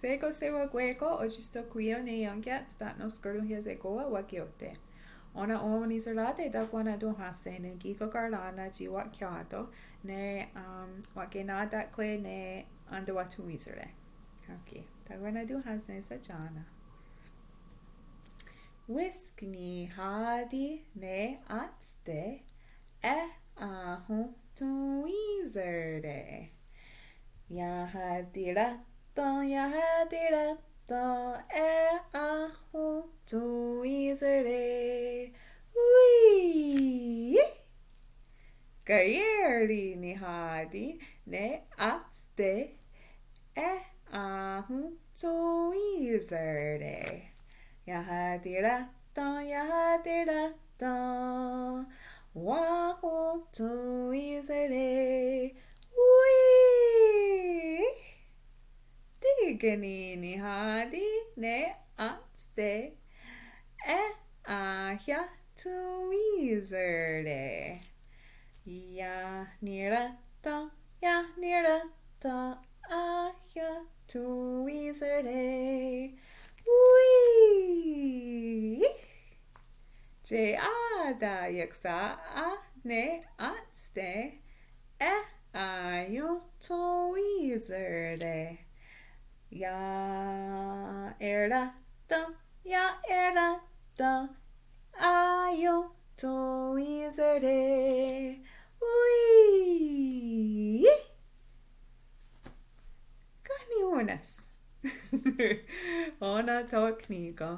Sego sewa gwego Otsistohkwí ne yongyat stat no skirtu hias egoa wakiote. Ona omanizerate da guana do Ahsen ne gigo garlana ji wakyato ne wakenada kwe ne Entewathonwí sere. Okay, da guana do Ahsen sa jana. Wisk niháti ne atste ahonthonwí sere. Yahatiráthen ahonthonwí sere. Kayé niháti ne atste ahonthonwí sere. Yahatiráthen wahonthonwí sere. Tekeni niháti ne atste enkyathonwí sere. Yahniráthen ahonthonwí sere. Tyeyà yeksá ne atste ahonthonwí sere. Yahniráthen ahonthonwí sere. Kanen'shon. Ona to knigo.